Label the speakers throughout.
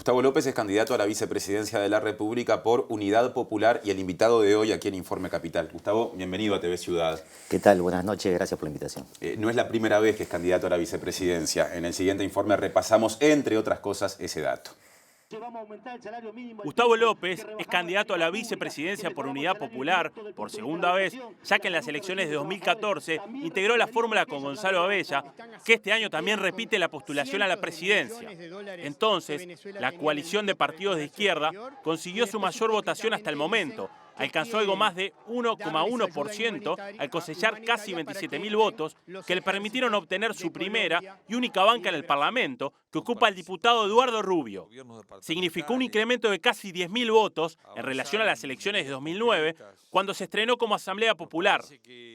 Speaker 1: Gustavo López es candidato a la vicepresidencia de la República por Unidad Popular y el invitado de hoy aquí en Informe Capital. Gustavo, bienvenido a TV Ciudad.
Speaker 2: ¿Qué tal? Buenas noches, gracias por la invitación.
Speaker 1: No es la primera vez que es candidato a la vicepresidencia. En el siguiente informe repasamos, entre otras cosas, ese dato.
Speaker 3: Gustavo López es candidato a la vicepresidencia por Unidad Popular por segunda vez, ya que en las elecciones de 2014 integró la fórmula con Gonzalo Abella, que este año también repite la postulación a la presidencia. Entonces, la coalición de partidos de izquierda consiguió su mayor votación hasta el momento. Alcanzó algo más de 1,1% al cosechar casi 27.000 votos que le permitieron obtener su primera y única banca en el Parlamento, que ocupa el diputado Eduardo Rubio. Significó un incremento de casi 10.000 votos en relación a las elecciones de 2009, cuando se estrenó como Asamblea Popular.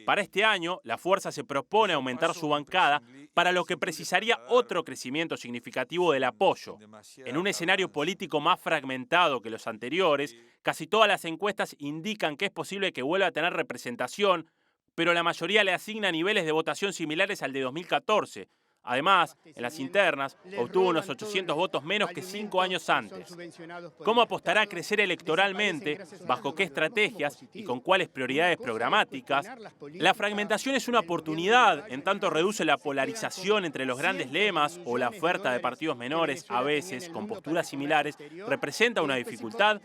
Speaker 3: Para este año, la fuerza se propone aumentar su bancada, para lo que precisaría otro crecimiento significativo del apoyo. En un escenario político más fragmentado que los anteriores, casi todas las encuestas indican que es posible que vuelva a tener representación, pero la mayoría le asigna niveles de votación similares al de 2014. Además, en las internas, obtuvo unos 800 votos menos que 5 años antes. ¿Cómo apostará a crecer electoralmente? ¿Bajo qué estrategias y con cuáles prioridades programáticas? La fragmentación es una oportunidad, en tanto reduce la polarización entre los grandes lemas o la oferta de partidos menores, a veces con posturas similares, representa una dificultad.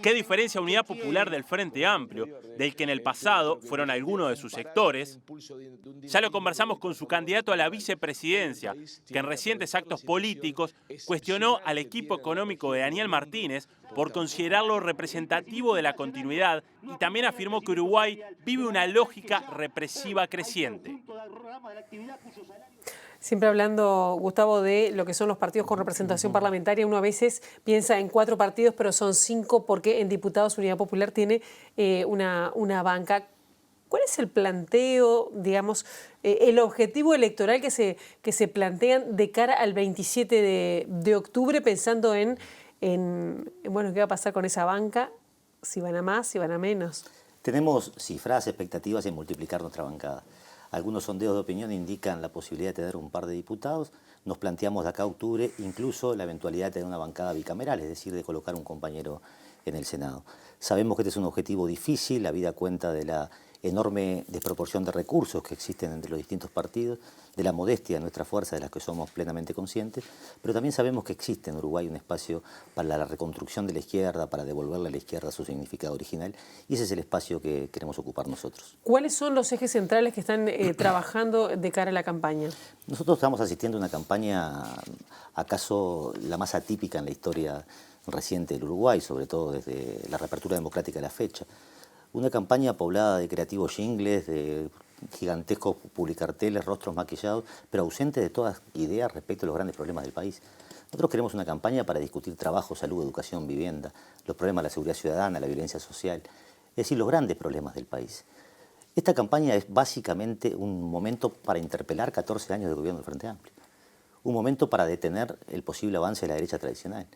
Speaker 3: ¿Qué diferencia Unidad Popular del Frente Amplio, del que en el pasado fueron algunos de sus sectores? Ya lo conversamos con su candidato a la vicepresidencia, que en recientes actos políticos cuestionó al equipo económico de Daniel Martínez por considerarlo representativo de la continuidad y también afirmó que Uruguay vive una lógica represiva creciente.
Speaker 4: Siempre hablando, Gustavo, de lo que son los partidos con representación parlamentaria, uno a veces piensa en 4 partidos, pero son 5 porque en Diputados Unidad Popular tiene una banca. ¿Cuál es el planteo, digamos, el objetivo electoral que se plantean de cara al 27 de octubre, pensando en, bueno, qué va a pasar con esa banca, si van a más, si van a menos?
Speaker 2: Tenemos cifras, expectativas en multiplicar nuestra bancada. Algunos sondeos de opinión indican la posibilidad de tener un par de diputados. Nos planteamos de acá a octubre incluso la eventualidad de tener una bancada bicameral, es decir, de colocar un compañero en el Senado. Sabemos que este es un objetivo difícil, la vida cuenta de la enorme desproporción de recursos que existen entre los distintos partidos, de la modestia de nuestra fuerza, de la que somos plenamente conscientes, pero también sabemos que existe en Uruguay un espacio para la reconstrucción de la izquierda, para devolverle a la izquierda su significado original, y ese es el espacio que queremos ocupar nosotros.
Speaker 4: ¿Cuáles son los ejes centrales que están trabajando de cara a la campaña?
Speaker 2: Nosotros estamos asistiendo a una campaña, acaso la más atípica en la historia reciente del Uruguay, sobre todo desde la reapertura democrática de la fecha. Una campaña poblada de creativos jingles, de gigantescos publicarteles, rostros maquillados, pero ausente de todas ideas respecto a los grandes problemas del país. Nosotros queremos una campaña para discutir trabajo, salud, educación, vivienda, los problemas de la seguridad ciudadana, la violencia social, es decir, los grandes problemas del país. Esta campaña es básicamente un momento para interpelar 14 años de gobierno del Frente Amplio, un momento para detener el posible avance de la derecha tradicional,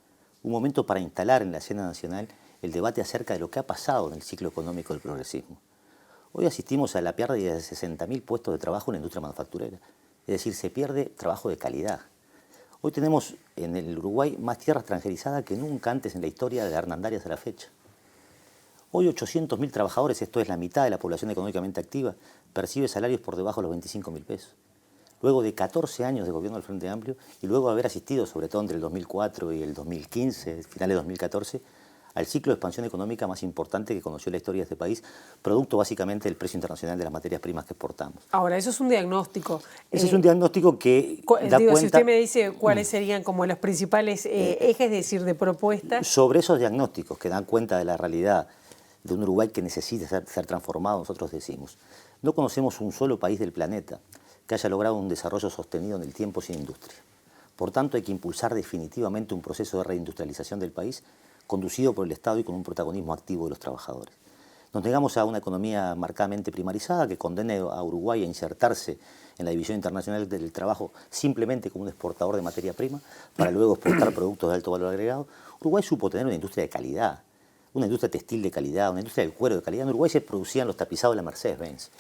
Speaker 2: un momento para instalar en la escena nacional el debate acerca de lo que ha pasado en el ciclo económico del progresismo. Hoy asistimos a la pérdida de 60.000 puestos de trabajo en la industria manufacturera. Es decir, se pierde trabajo de calidad. Hoy tenemos en el Uruguay más tierra extranjerizada que nunca antes en la historia de la Hernandarias hasta la fecha. Hoy 800.000 trabajadores, esto es la mitad de la población económicamente activa, percibe salarios por debajo de los 25.000 pesos. Luego de 14 años de gobierno del Frente Amplio y luego de haber asistido, sobre todo entre el 2004 y el 2015, finales de 2014, al ciclo de expansión económica más importante que conoció la historia de este país, producto básicamente del precio internacional de las materias primas que exportamos.
Speaker 4: Ahora, eso es un diagnóstico.
Speaker 2: Ese es un diagnóstico que da cuenta...
Speaker 4: Si usted me dice cuáles serían como los principales ejes, es decir, de propuestas...
Speaker 2: Sobre esos diagnósticos que dan cuenta de la realidad de un Uruguay que necesita ser transformado, nosotros decimos, no conocemos un solo país del planeta que haya logrado un desarrollo sostenido en el tiempo sin industria. Por tanto, hay que impulsar definitivamente un proceso de reindustrialización del país conducido por el Estado y con un protagonismo activo de los trabajadores. Nos negamos a una economía marcadamente primarizada que condene a Uruguay a insertarse en la división internacional del trabajo simplemente como un exportador de materia prima para luego exportar productos de alto valor agregado. Uruguay supo tener una industria de calidad, una industria textil de calidad, una industria del cuero de calidad. En Uruguay se producían los tapizados de la Mercedes-Benz.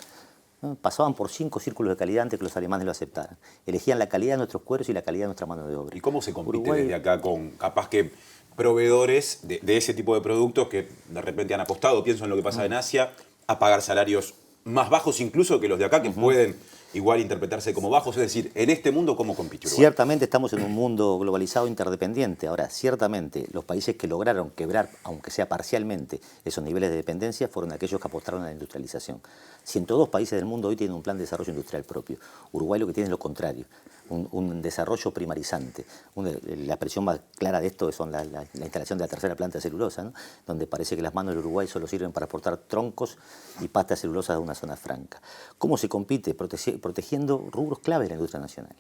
Speaker 2: Pasaban por 5 círculos de calidad antes que los alemanes lo aceptaran. Elegían la calidad de nuestros cueros y la calidad de nuestra mano de obra.
Speaker 1: ¿Y cómo se compite desde acá con, capaz que proveedores de ese tipo de productos que de repente han apostado, pienso en lo que pasa en Asia, a pagar salarios más bajos incluso que los de acá, que pueden igual interpretarse como bajos. Es decir, en este mundo, ¿cómo compite Uruguay?
Speaker 2: Ciertamente estamos en un mundo globalizado interdependiente. Ahora, ciertamente, los países que lograron quebrar, aunque sea parcialmente, esos niveles de dependencia fueron aquellos que apostaron a la industrialización. 102 países del mundo hoy tienen un plan de desarrollo industrial propio. Uruguay lo que tiene es lo contrario, un desarrollo primarizante. La expresión más clara de esto son la instalación de la tercera planta de celulosa, ¿no? Donde parece que las manos del Uruguay solo sirven para exportar troncos y pasta de celulosa de una zona franca. ¿Cómo se compite? Protegiendo rubros claves de la industria nacional.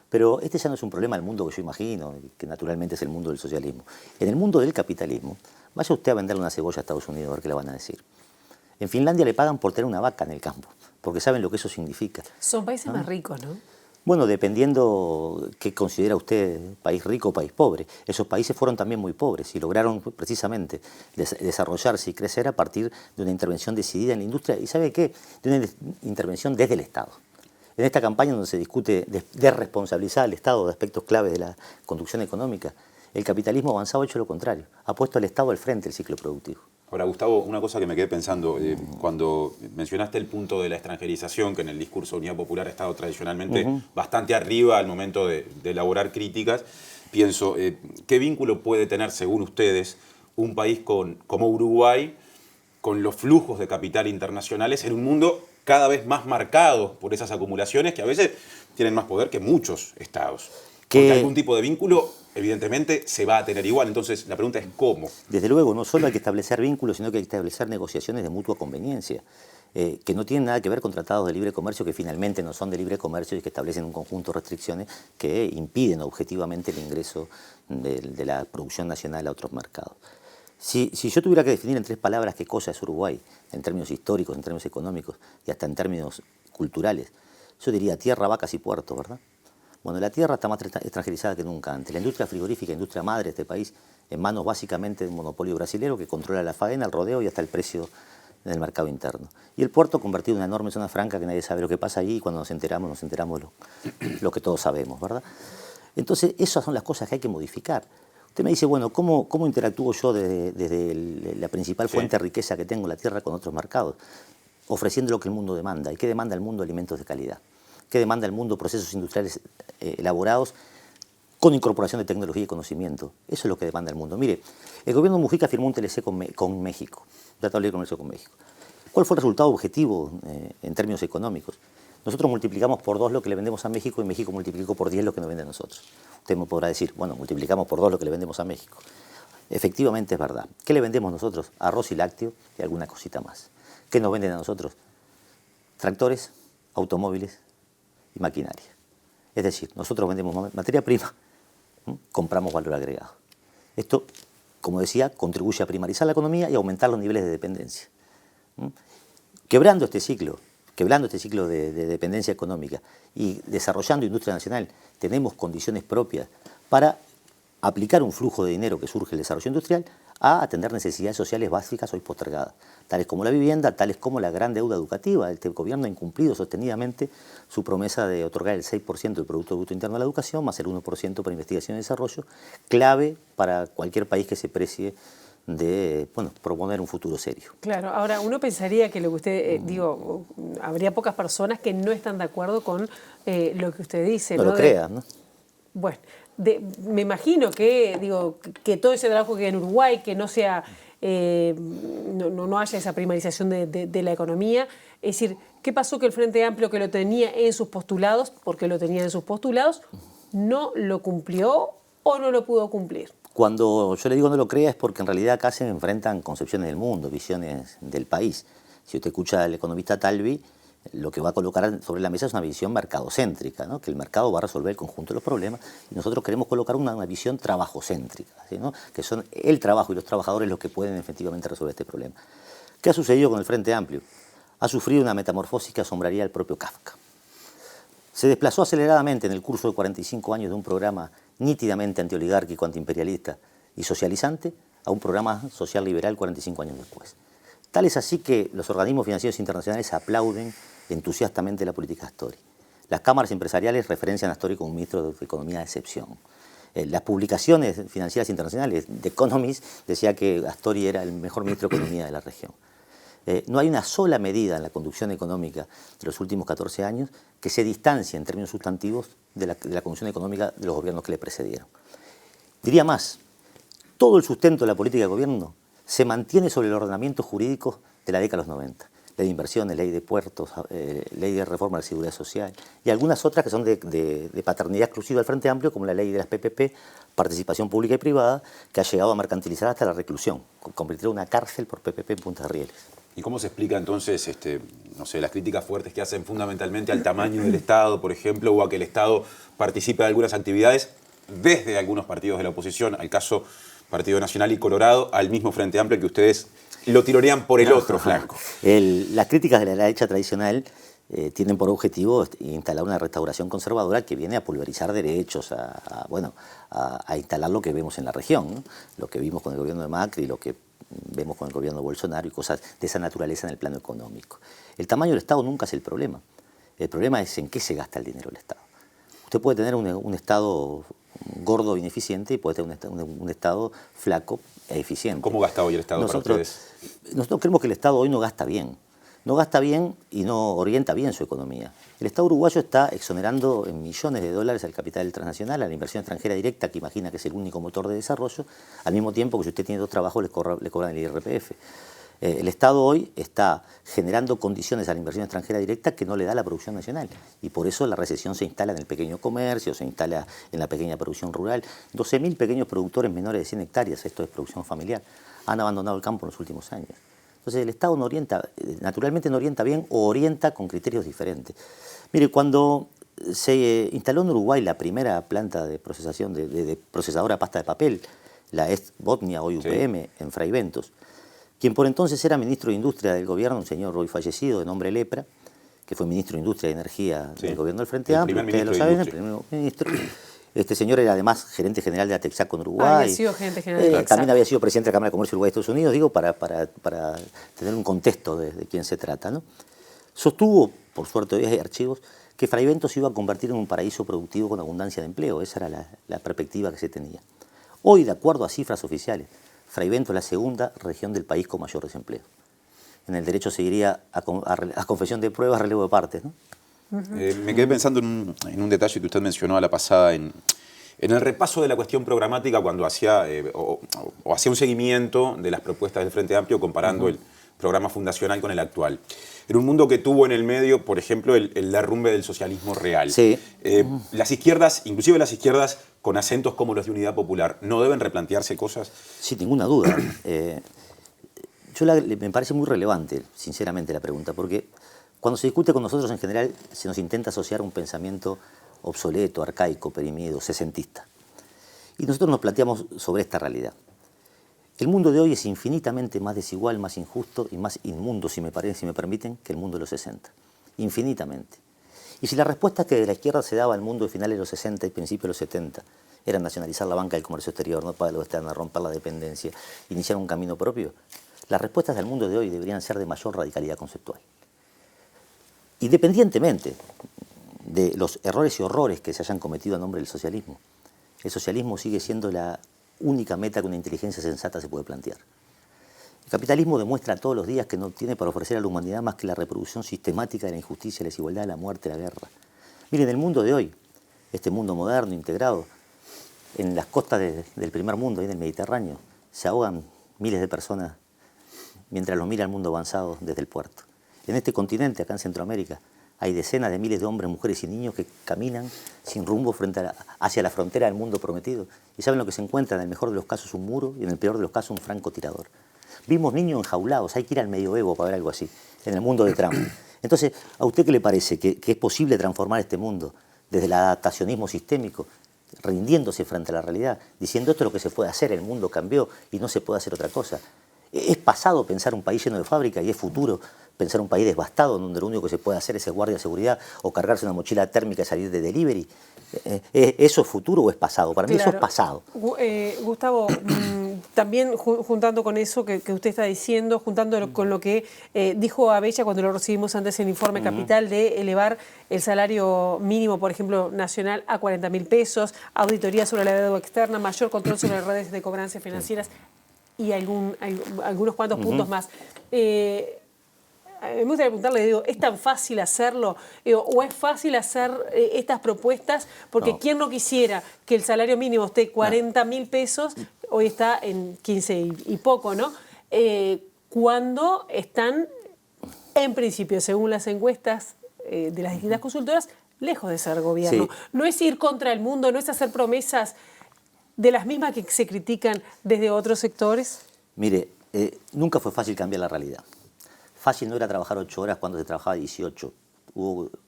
Speaker 2: Pero este ya no es un problema del mundo que yo imagino, que naturalmente es el mundo del socialismo. En el mundo del capitalismo, vaya usted a venderle una cebolla a Estados Unidos a ver qué le van a decir. En Finlandia le pagan por tener una vaca en el campo, porque saben lo que eso significa.
Speaker 4: Son países más ricos, ¿no?
Speaker 2: Bueno, dependiendo qué considera usted país rico o país pobre. Esos países fueron también muy pobres y lograron precisamente desarrollarse y crecer a partir de una intervención decidida en la industria. ¿Y sabe qué? De una intervención desde el Estado. En esta campaña donde se discute de responsabilizar al Estado de aspectos claves de la conducción económica, el capitalismo avanzado ha hecho lo contrario. Ha puesto al Estado al frente del ciclo productivo.
Speaker 1: Ahora, Gustavo, una cosa que me quedé pensando, cuando mencionaste el punto de la extranjerización, que en el discurso de Unidad Popular ha estado tradicionalmente bastante arriba al momento de elaborar críticas, pienso, ¿qué vínculo puede tener, según ustedes, un país como Uruguay con los flujos de capital internacionales en un mundo cada vez más marcado por esas acumulaciones que a veces tienen más poder que muchos estados? Porque algún tipo de vínculo, evidentemente, se va a tener igual. Entonces, la pregunta es ¿cómo?
Speaker 2: Desde luego, no solo hay que establecer vínculos, sino que hay que establecer negociaciones de mutua conveniencia, que no tienen nada que ver con tratados de libre comercio, que finalmente no son de libre comercio y que establecen un conjunto de restricciones que impiden objetivamente el ingreso de la producción nacional a otros mercados. Si yo tuviera que definir en 3 palabras qué cosa es Uruguay, en términos históricos, en términos económicos y hasta en términos culturales, yo diría tierra, vacas y puertos, ¿verdad? Bueno, la tierra está más extranjerizada que nunca antes. La industria frigorífica, industria madre de este país, en manos básicamente de un monopolio brasilero que controla la faena, el rodeo y hasta el precio en el mercado interno. Y el puerto convertido en una enorme zona franca que nadie sabe lo que pasa allí y cuando nos enteramos lo que todos sabemos, ¿verdad? Entonces, esas son las cosas que hay que modificar. Usted me dice, bueno, ¿cómo interactúo yo desde la principal fuente de riqueza que tengo, la tierra, con otros mercados? Ofreciendo lo que el mundo demanda. ¿Y qué demanda el mundo? Alimentos de calidad. ¿Qué demanda el mundo? Procesos industriales elaborados con incorporación de tecnología y conocimiento. Eso es lo que demanda el mundo. Mire, el gobierno de Mujica firmó un TLC con México, Tratado de Libre Comercio con México. ¿Cuál fue el resultado objetivo en términos económicos? Nosotros multiplicamos por 2 lo que le vendemos a México y México multiplicó por 10 lo que nos vende a nosotros. Usted me podrá decir, bueno, multiplicamos por 2 lo que le vendemos a México. Efectivamente es verdad. ¿Qué le vendemos nosotros? Arroz y lácteo y alguna cosita más. ¿Qué nos venden a nosotros? Tractores, automóviles y maquinaria. Es decir, nosotros vendemos materia prima, compramos valor agregado. Esto, como decía, contribuye a primarizar la economía y aumentar los niveles de dependencia. Quebrando este ciclo de dependencia económica y desarrollando industria nacional, tenemos condiciones propias para aplicar un flujo de dinero que surge del desarrollo industrial a atender necesidades sociales básicas hoy postergadas, tales como la vivienda, tales como la gran deuda educativa. Este gobierno ha incumplido sostenidamente su promesa de otorgar el 6% del Producto Bruto Interno a la educación, más el 1% para investigación y desarrollo, clave para cualquier país que se precie de proponer un futuro serio.
Speaker 4: Claro, ahora uno pensaría que lo que usted, habría pocas personas que no están de acuerdo con lo que usted dice.
Speaker 2: No lo creas, ¿no?
Speaker 4: Bueno, me imagino que todo ese trabajo que hay en Uruguay, que no sea, no haya esa primarización de la economía. Es decir, ¿qué pasó que el Frente Amplio, que lo tenía en sus postulados, porque lo tenía en sus postulados, no lo cumplió o no lo pudo cumplir?
Speaker 2: Cuando yo le digo no lo crea es porque en realidad acá se enfrentan concepciones del mundo, visiones del país. Si usted escucha al economista Talvi, lo que va a colocar sobre la mesa es una visión mercadocéntrica, ¿no? Que el mercado va a resolver el conjunto de los problemas, y nosotros queremos colocar una visión trabajocéntrica, ¿sí? ¿No? Que son el trabajo y los trabajadores los que pueden efectivamente resolver este problema. ¿Qué ha sucedido con el Frente Amplio? Ha sufrido una metamorfosis que asombraría al propio Kafka. Se desplazó aceleradamente en el curso de 45 años de un programa nítidamente antioligárquico, antiimperialista y socializante a un programa social liberal 45 años después. Tal es así que los organismos financieros internacionales aplauden entusiastamente la política de Astori. Las cámaras empresariales referencian a Astori como un ministro de Economía de excepción. las publicaciones financieras internacionales, The Economist decía que Astori era el mejor ministro de Economía de la región. No hay una sola medida en la conducción económica de los últimos 14 años que se distancie en términos sustantivos de la conducción económica de los gobiernos que le precedieron. Diría más, todo el sustento de la política de gobierno se mantiene sobre el ordenamiento jurídico de la década de los 90. Ley de inversiones, ley de puertos, ley de reforma de la seguridad social y algunas otras que son de paternidad exclusiva del Frente Amplio, como la ley de las PPP, participación pública y privada, que ha llegado a mercantilizar hasta la reclusión, convertir una cárcel por PPP en Punta de Rieles.
Speaker 1: ¿Y cómo se explica entonces, no sé, las críticas fuertes que hacen fundamentalmente al tamaño del Estado, por ejemplo, o a que el Estado participe de algunas actividades desde algunos partidos de la oposición, al caso Partido Nacional y Colorado, al mismo Frente Amplio que ustedes lo tironean por el otro flanco?
Speaker 2: Las críticas de la derecha tradicional tienen por objetivo instalar una restauración conservadora que viene a pulverizar derechos, a instalar lo que vemos en la región, ¿no? Lo que vimos con el gobierno de Macri, lo que vemos con el gobierno de Bolsonaro y cosas de esa naturaleza en el plano económico. El tamaño del Estado nunca es el problema. El problema es en qué se gasta el dinero del Estado. Usted puede tener un Estado gordo e ineficiente y puede tener un Estado flaco e eficiente.
Speaker 1: ¿Cómo gasta hoy el Estado para ustedes?
Speaker 2: Nosotros creemos que el Estado hoy no gasta bien. No gasta bien y no orienta bien su economía. El Estado uruguayo está exonerando en millones de dólares al capital transnacional, a la inversión extranjera directa, que imagina que es el único motor de desarrollo, al mismo tiempo que si usted tiene 2 trabajos le cobran el IRPF. El Estado hoy está generando condiciones a la inversión extranjera directa que no le da la producción nacional. Y por eso la recesión se instala en el pequeño comercio, se instala en la pequeña producción rural. 12.000 pequeños productores menores de 100 hectáreas, esto es producción familiar, han abandonado el campo en los últimos años. Entonces el Estado no orienta, naturalmente no orienta bien o orienta con criterios diferentes. Mire, cuando se instaló en Uruguay la primera planta de procesación, de procesadora de pasta de papel, la Est Botnia, hoy UPM, sí, en Fray Bentos, quien por entonces era ministro de Industria del gobierno, un señor hoy fallecido de nombre Lepra, que fue ministro de Industria y Energía del gobierno del Frente Amplio, ustedes lo saben, el primer ministro. Este señor era además gerente general de Atexaco en Uruguay.
Speaker 4: Había sido gerente general de Atexaco.
Speaker 2: También había sido presidente de la Cámara de Comercio de Uruguay y Estados Unidos, digo, para tener un contexto de quién se trata, ¿no? Sostuvo, por suerte hoy hay archivos, que Fray Bentos se iba a convertir en un paraíso productivo con abundancia de empleo. Esa era la perspectiva que se tenía. Hoy, de acuerdo a cifras oficiales, Fray Bentos es la segunda región del país con mayor desempleo. En el derecho seguiría a confesión de pruebas, relevo de partes, ¿no?
Speaker 1: Me quedé pensando en un detalle que usted mencionó a la pasada, en el repaso de la cuestión programática cuando hacía hacía un seguimiento de las propuestas del Frente Amplio comparando el programa fundacional con el actual. En un mundo que tuvo en el medio, por ejemplo, el derrumbe del socialismo real. Sí. Las izquierdas, inclusive las izquierdas con acentos como los de Unidad Popular, ¿no deben replantearse cosas?
Speaker 2: Sin ninguna duda. Me parece muy relevante, sinceramente, la pregunta, porque cuando se discute con nosotros en general se nos intenta asociar un pensamiento obsoleto, arcaico, perimido, sesentista. Y nosotros nos planteamos sobre esta realidad. El mundo de hoy es infinitamente más desigual, más injusto y más inmundo, si me permiten, que el mundo de los 60. Infinitamente. Y si la respuesta que de la izquierda se daba al mundo de finales de los 60 y principios de los 70 era nacionalizar la banca del comercio exterior, no pagar lo externo, romper la dependencia, iniciar un camino propio, las respuestas del mundo de hoy deberían ser de mayor radicalidad conceptual. Independientemente de los errores y horrores que se hayan cometido a nombre del socialismo, el socialismo sigue siendo la única meta que una inteligencia sensata se puede plantear. El capitalismo demuestra todos los días que no tiene para ofrecer a la humanidad más que la reproducción sistemática de la injusticia, la desigualdad, la muerte, la guerra. Miren, el mundo de hoy, este mundo moderno, integrado, en las costas del primer mundo, ahí en el Mediterráneo, se ahogan miles de personas mientras los mira el mundo avanzado desde el puerto. En este continente, acá en Centroamérica, hay decenas de miles de hombres, mujeres y niños que caminan sin rumbo hacia la frontera del mundo prometido. Y saben lo que se encuentra, en el mejor de los casos un muro y en el peor de los casos un francotirador. Vimos niños enjaulados, hay que ir al medioevo para ver algo así, en el mundo de Trump. Entonces, ¿a usted qué le parece que es posible transformar este mundo desde el adaptacionismo sistémico, rindiéndose frente a la realidad, diciendo esto es lo que se puede hacer, el mundo cambió y no se puede hacer otra cosa? Es pasado pensar un país lleno de fábricas y es futuro pensar un país devastado donde lo único que se puede hacer es ser guardia de seguridad o cargarse una mochila térmica y salir de ¿Eso es futuro o es pasado? Para mí eso es pasado.
Speaker 4: Gustavo, también juntando con eso que usted está diciendo, juntándolo con lo que dijo Abella cuando lo recibimos antes en Informe Capital, de elevar el salario mínimo, por ejemplo, nacional a 40.000 pesos, auditoría sobre la deuda externa, mayor control sobre las redes de cobranzas financieras y algunos cuantos puntos más. Me gustaría preguntarle, digo, ¿es tan fácil hacerlo? ¿O es fácil hacer estas propuestas? Porque ¿quién no quisiera que el salario mínimo esté 40.000 pesos? Hoy está en 15 y poco, ¿no? Cuando están, en principio, según las encuestas de las distintas consultoras, lejos de ser gobierno. Sí. No es ir contra el mundo, no es hacer promesas de las mismas que se critican desde otros sectores.
Speaker 2: Mire, nunca fue fácil cambiar la realidad. Fácil no era trabajar 8 horas cuando se trabajaba 18.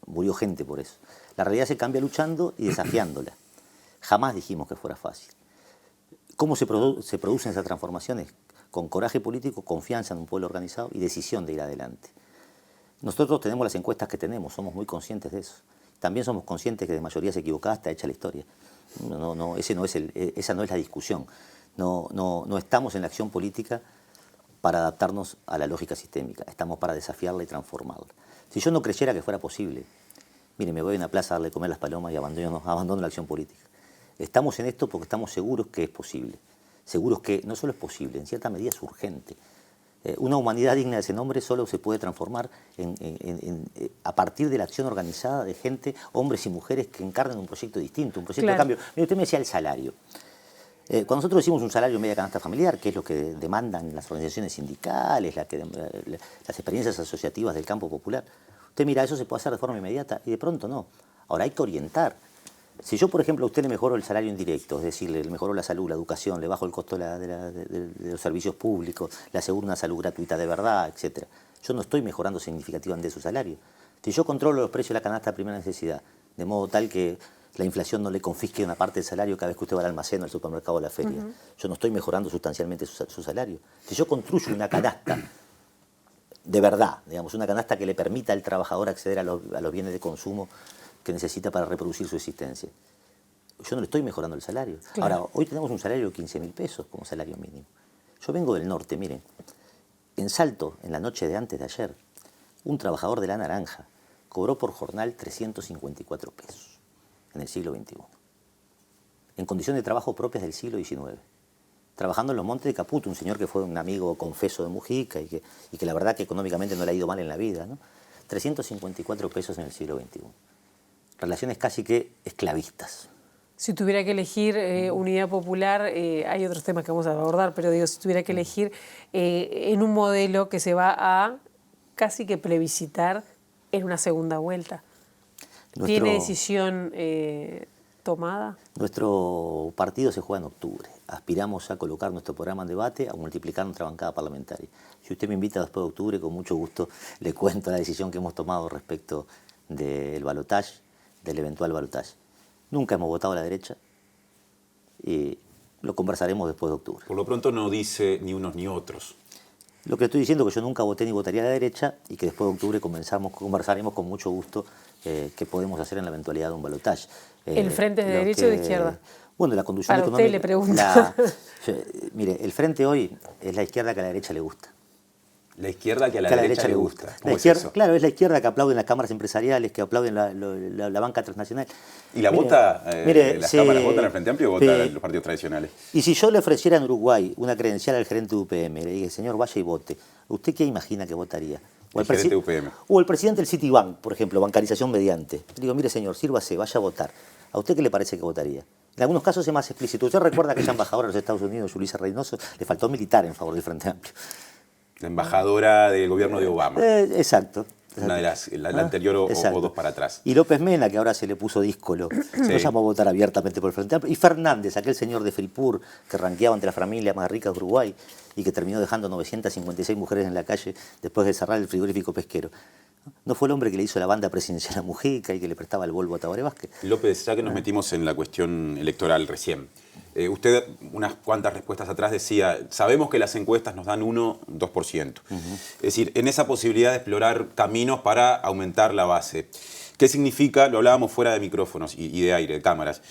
Speaker 2: Murió gente por eso. La realidad se cambia luchando y desafiándola. Jamás dijimos que fuera fácil. ¿Cómo se producen esas transformaciones? Con coraje político, confianza en un pueblo organizado y decisión de ir adelante. Nosotros tenemos las encuestas que tenemos, somos muy conscientes de eso. También somos conscientes que de mayorías equivocadas está hecha la historia. Esa no es la discusión. No estamos en la acción política para adaptarnos a la lógica sistémica. Estamos para desafiarla y transformarla. Si yo no creyera que fuera posible, mire, me voy a una plaza a darle de comer las palomas y abandono la acción política. Estamos en esto porque estamos seguros que es posible. Seguros que no solo es posible, en cierta medida es urgente. Una humanidad digna de ese nombre solo se puede transformar a partir de la acción organizada de gente, hombres y mujeres que encarnen un proyecto distinto, un proyecto de cambio. Mire, usted me decía el salario. Cuando nosotros decimos un salario media canasta familiar, que es lo que demandan las organizaciones sindicales, las experiencias asociativas del campo popular, usted mira, eso se puede hacer de forma inmediata y de pronto no. Ahora hay que orientar. Si yo, por ejemplo, a usted le mejoro el salario indirecto, es decir, le mejoro la salud, la educación, le bajo el costo de los servicios públicos, le aseguro una salud gratuita de verdad, etc., yo no estoy mejorando significativamente su salario. Si yo controlo los precios de la canasta de primera necesidad, de modo tal que la inflación no le confisque una parte del salario cada vez que usted va al almacén, al supermercado o a la feria, yo no estoy mejorando sustancialmente su salario. Si yo construyo una canasta de verdad, digamos, una canasta que le permita al trabajador acceder a los bienes de consumo que necesita para reproducir su existencia, yo no le estoy mejorando el salario. Claro. Ahora, hoy tenemos un salario de 15.000 pesos como salario mínimo. Yo vengo del norte, miren, en Salto, en la noche de antes de ayer, un trabajador de La Naranja cobró por jornal 354 pesos en el siglo XXI, en condiciones de trabajo propias del siglo XIX, trabajando en los montes de Caputo, un señor que fue un amigo confeso de Mujica y que la verdad que económicamente no le ha ido mal en la vida, ¿no? 354 pesos en el siglo XXI. Relaciones casi que esclavistas.
Speaker 4: Si tuviera que elegir Unidad Popular, hay otros temas que vamos a abordar, pero digo, si tuviera que elegir en un modelo que se va a casi que plebiscitar en una segunda vuelta, ¿tiene decisión tomada?
Speaker 2: Nuestro partido se juega en octubre. Aspiramos a colocar nuestro programa en debate, a multiplicar nuestra bancada parlamentaria. Si usted me invita después de octubre, con mucho gusto le cuento la decisión que hemos tomado respecto del balotaje, del eventual balotaje. Nunca hemos votado a la derecha y lo conversaremos después de octubre.
Speaker 1: Por lo pronto no dice ni unos ni otros.
Speaker 2: Lo que estoy diciendo es que yo nunca voté ni votaría a la derecha y que después de octubre conversaremos con mucho gusto qué podemos hacer en la eventualidad de un balotaje.
Speaker 4: ¿El frente es de derecha o de izquierda?
Speaker 2: Bueno, la conducción
Speaker 4: para
Speaker 2: económica...
Speaker 4: usted le pregunto.
Speaker 2: Mire, el frente hoy es la izquierda que a la derecha le gusta.
Speaker 1: La izquierda que a la derecha le gusta.
Speaker 2: ¿Cómo es eso? Claro, es la izquierda que aplauden las cámaras empresariales, que aplauden la banca transnacional.
Speaker 1: ¿Y la vota, las cámaras votan al Frente Amplio o votan los partidos tradicionales?
Speaker 2: Y si yo le ofreciera en Uruguay una credencial al gerente de UPM, le dije, señor, vaya y vote, ¿usted qué imagina que votaría?
Speaker 1: O el gerente de UPM.
Speaker 2: O el presidente del Citibank, por ejemplo, bancarización mediante. Le digo, mire señor, sírvase, vaya a votar. ¿A usted qué le parece que votaría? En algunos casos es más explícito. Usted recuerda que esa embajadora de los Estados Unidos, Julissa Reynoso, le faltó militar en favor del Frente Amplio.
Speaker 1: La embajadora del gobierno de Obama.
Speaker 2: Exacto.
Speaker 1: Una de las, la anterior o dos para atrás.
Speaker 2: Y López Mena, que ahora se le puso díscolo, lo llamó a votar abiertamente por el Frente Amplio. Y Fernández, aquel señor de Fripur que ranqueaba entre las familias más ricas de Uruguay y que terminó dejando 956 mujeres en la calle después de cerrar el frigorífico pesquero. ¿No fue el hombre que le hizo la banda presidencial a Mujica y que le prestaba el Volvo a Tabaré Vázquez?
Speaker 1: López, ya que nos metimos en la cuestión electoral recién, usted unas cuantas respuestas atrás decía, sabemos que las encuestas nos dan 1-2%. Es decir, en esa posibilidad de explorar caminos para aumentar la base. ¿Qué significa? Lo hablábamos fuera de micrófonos y de aire, de cámaras.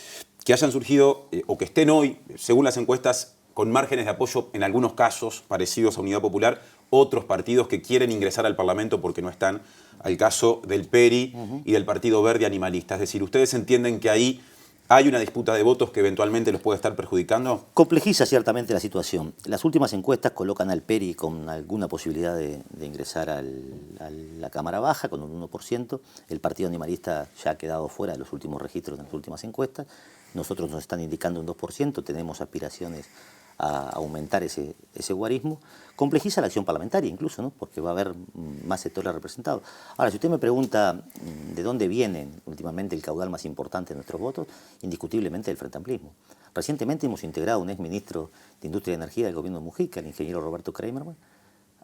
Speaker 1: Que hayan surgido o que estén hoy, según las encuestas, con márgenes de apoyo en algunos casos parecidos a Unidad Popular, otros partidos que quieren ingresar al Parlamento porque no están, al caso del PERI y del Partido Verde Animalista. Es decir, ¿ustedes entienden que ahí hay una disputa de votos que eventualmente los puede estar perjudicando?
Speaker 2: Complejiza ciertamente la situación. Las últimas encuestas colocan al PERI con alguna posibilidad de ingresar a la Cámara Baja, con un 1%. El Partido Animalista ya ha quedado fuera de los últimos registros en las últimas encuestas. Nosotros nos están indicando un 2%, tenemos aspiraciones a aumentar ese guarismo. Complejiza la acción parlamentaria incluso, ¿no? Porque va a haber más sectores representados. Ahora, si usted me pregunta de dónde viene últimamente el caudal más importante de nuestros votos, indiscutiblemente del Frente Amplismo. Recientemente hemos integrado a un exministro de Industria y Energía del gobierno de Mujica, el ingeniero Roberto Kramerman,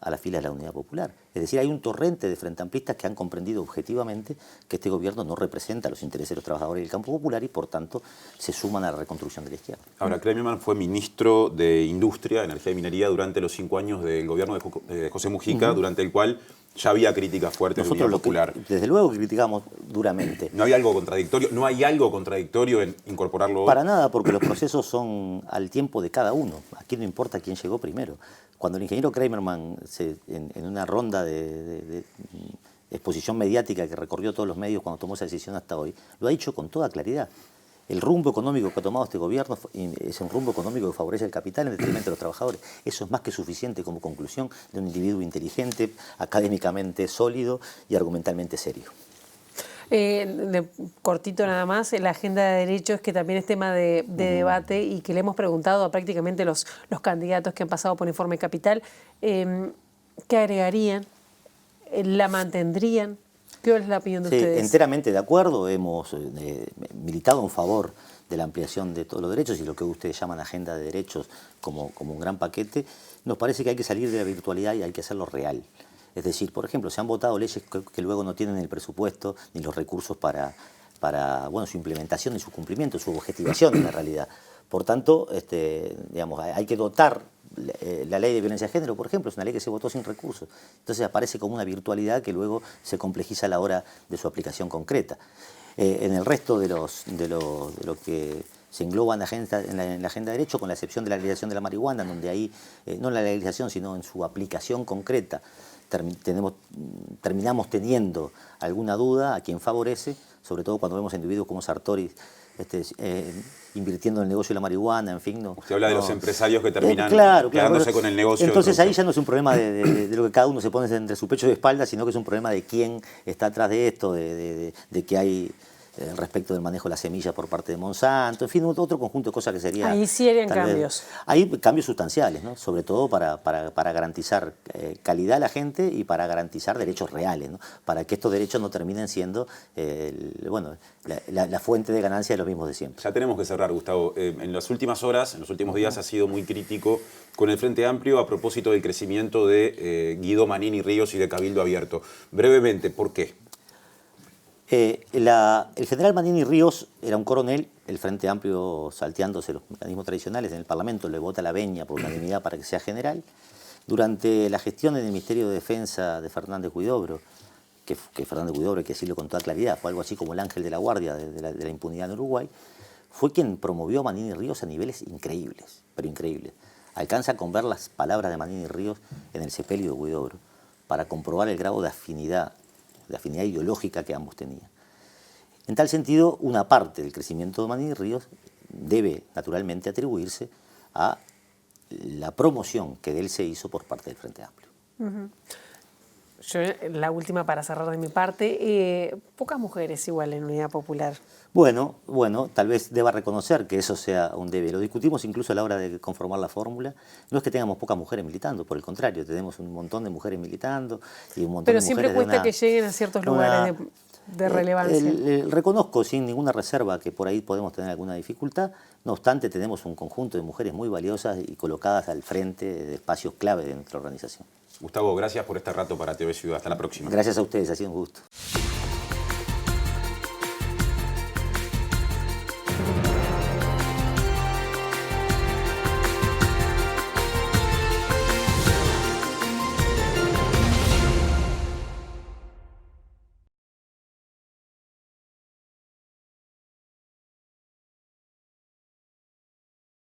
Speaker 2: a la fila de la Unidad Popular. Es decir, hay un torrente de frente amplistas que han comprendido objetivamente que este gobierno no representa los intereses de los trabajadores del campo popular y, por tanto, se suman a la reconstrucción de la izquierda.
Speaker 1: Ahora, Kramerman fue ministro de Industria, Energía y Minería durante los 5 años del gobierno de José Mujica, durante el cual ya había críticas fuertes de Unidad Popular.
Speaker 2: Desde luego que criticamos duramente.
Speaker 1: ¿No hay algo contradictorio? ¿No hay algo contradictorio en incorporarlo hoy?
Speaker 2: Para nada, porque los procesos son al tiempo de cada uno. Aquí no importa quién llegó primero. Cuando el ingeniero Kramerman, en una ronda de exposición mediática que recorrió todos los medios cuando tomó esa decisión hasta hoy, lo ha dicho con toda claridad. El rumbo económico que ha tomado este gobierno es un rumbo económico que favorece al capital en detrimento de los trabajadores. Eso es más que suficiente como conclusión de un individuo inteligente, académicamente sólido y argumentalmente serio.
Speaker 4: Cortito nada más, la agenda de derechos, que también es tema de debate y que le hemos preguntado a prácticamente los candidatos que han pasado por Informe Capital, ¿qué agregarían? ¿La mantendrían? ¿Qué es la opinión de ustedes?
Speaker 2: Enteramente de acuerdo, hemos militado en favor de la ampliación de todos los derechos y lo que ustedes llaman agenda de derechos como un gran paquete. Nos parece que hay que salir de la virtualidad y hay que hacerlo real. Es decir, por ejemplo, se han votado leyes que luego no tienen el presupuesto ni los recursos para su implementación y su cumplimiento, su objetivación en la realidad. Por tanto, digamos, hay que dotar. La ley de violencia de género, por ejemplo, es una ley que se votó sin recursos. Entonces aparece como una virtualidad que luego se complejiza a la hora de su aplicación concreta. En el resto de lo que se engloba en la agenda de derecho, con la excepción de la legalización de la marihuana, donde ahí, no en la legalización, sino en su aplicación concreta, terminamos teniendo alguna duda a quien favorece, sobre todo cuando vemos individuos como Sartori invirtiendo en el negocio de la marihuana, en fin.
Speaker 1: Usted habla de los empresarios que terminan quedándose con el negocio.
Speaker 2: Entonces ahí ya no es un problema de lo que cada uno se pone entre su pecho y espalda, sino que es un problema de quién está atrás de esto, de que hay respecto del manejo de las semillas por parte de Monsanto, en fin, otro conjunto de cosas que sería...
Speaker 4: Ahí sí harían cambios.
Speaker 2: Hay cambios sustanciales, ¿no? Sobre todo para garantizar calidad a la gente y para garantizar derechos reales, ¿no? Para que estos derechos no terminen siendo la fuente de ganancia de los mismos de siempre.
Speaker 1: Ya tenemos que cerrar, Gustavo. En las últimas horas, en los últimos días, ha sido muy crítico con el Frente Amplio a propósito del crecimiento de Guido Manini Ríos y de Cabildo Abierto. Brevemente, ¿por qué?
Speaker 2: El general Manini Ríos era un coronel, el Frente Amplio, salteándose los mecanismos tradicionales, en el Parlamento le vota la veña por unanimidad para que sea general. Durante la gestión en el Ministerio de Defensa de Fernández Huidobro, que Fernández Huidobro, hay que decirlo con toda claridad, fue algo así como el ángel de la guardia de la impunidad en Uruguay, fue quien promovió a Manini Ríos a niveles increíbles, pero increíbles. Alcanza con ver las palabras de Manini Ríos en el sepelio de Huidobro para comprobar el grado de afinidad ideológica que ambos tenían. En tal sentido, una parte del crecimiento de Manini Ríos debe naturalmente atribuirse a la promoción que de él se hizo por parte del Frente Amplio.
Speaker 4: Yo, la última para cerrar de mi parte, pocas mujeres igual en Unidad Popular.
Speaker 2: Bueno, tal vez deba reconocer que eso sea un debe. Lo discutimos incluso a la hora de conformar la fórmula. No es que tengamos pocas mujeres militando, por el contrario, tenemos un montón de mujeres militando y un montón de mujeres.
Speaker 4: Pero siempre cuesta que lleguen a ciertos lugares de relevancia.
Speaker 2: Reconozco sin ninguna reserva que por ahí podemos tener alguna dificultad. No obstante, tenemos un conjunto de mujeres muy valiosas y colocadas al frente de espacios clave de nuestra organización.
Speaker 1: Gustavo, gracias por este rato para TV Ciudad. Hasta la próxima.
Speaker 2: Gracias a ustedes, ha sido un gusto.